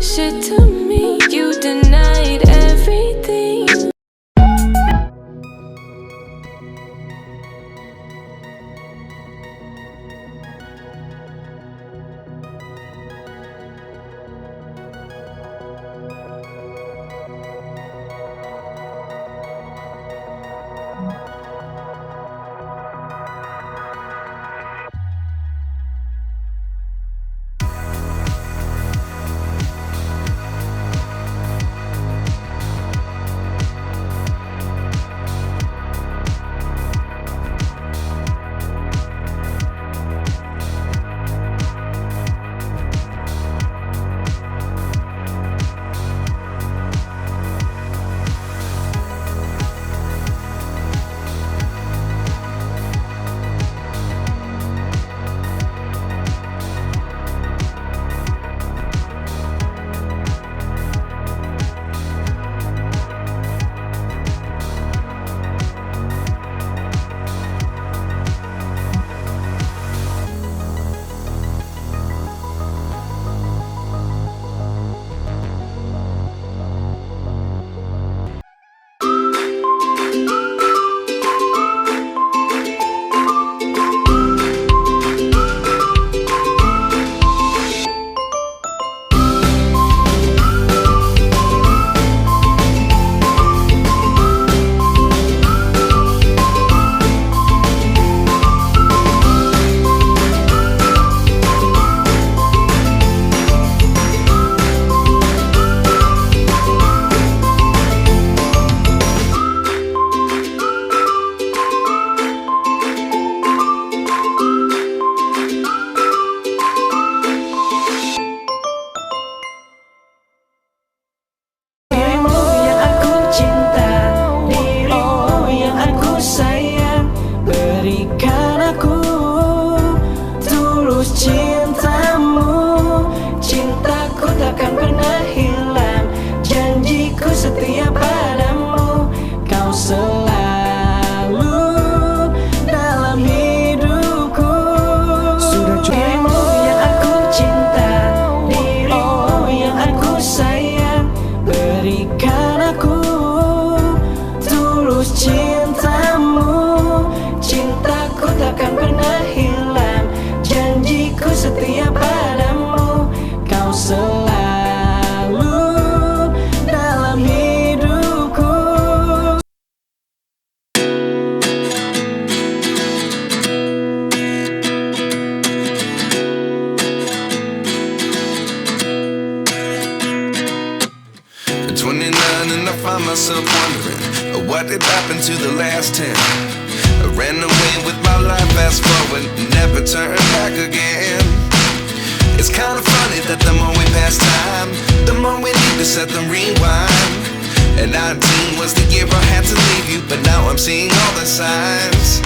shit to me. You denied everything. Find myself wondering what did happen to the last 10. I ran away with my life, fast forward, never turn back again. It's kind of funny that the more we pass time, the more we need to set them rewind. And 19 was the year I had to leave you, but now I'm seeing all the signs.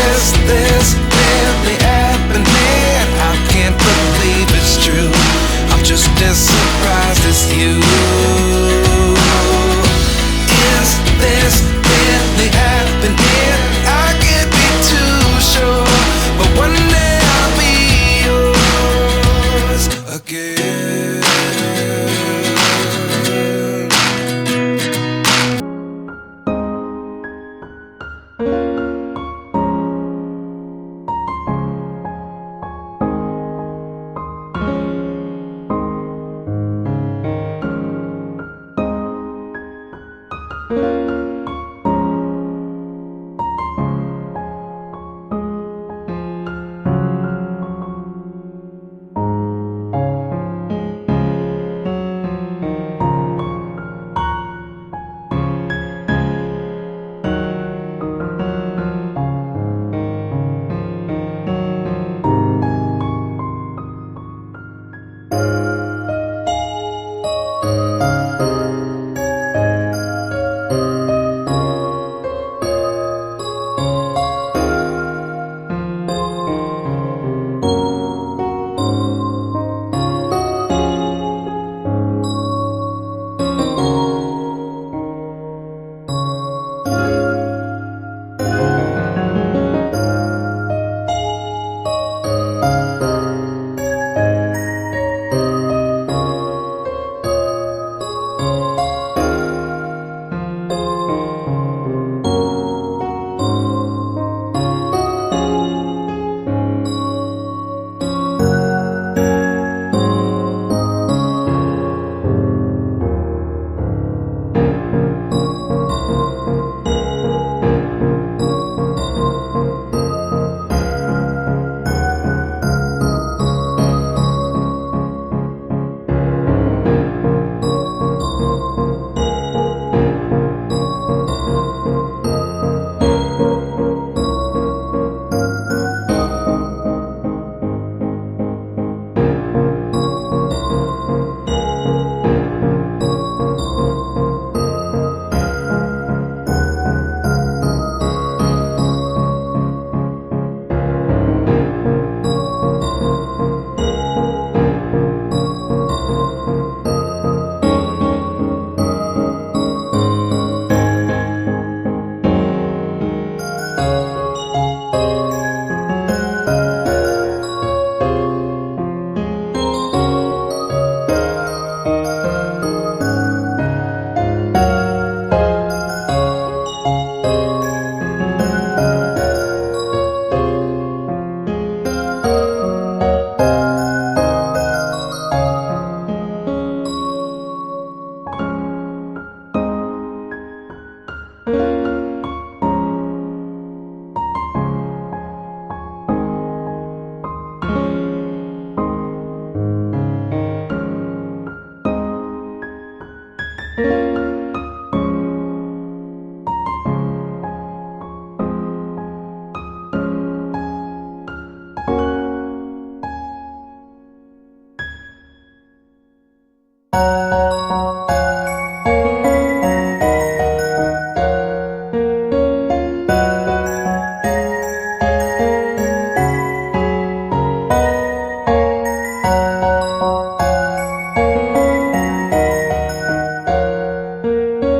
Is this really happening? I can't believe it's true. I'm just as surprised as you. Is this really happening?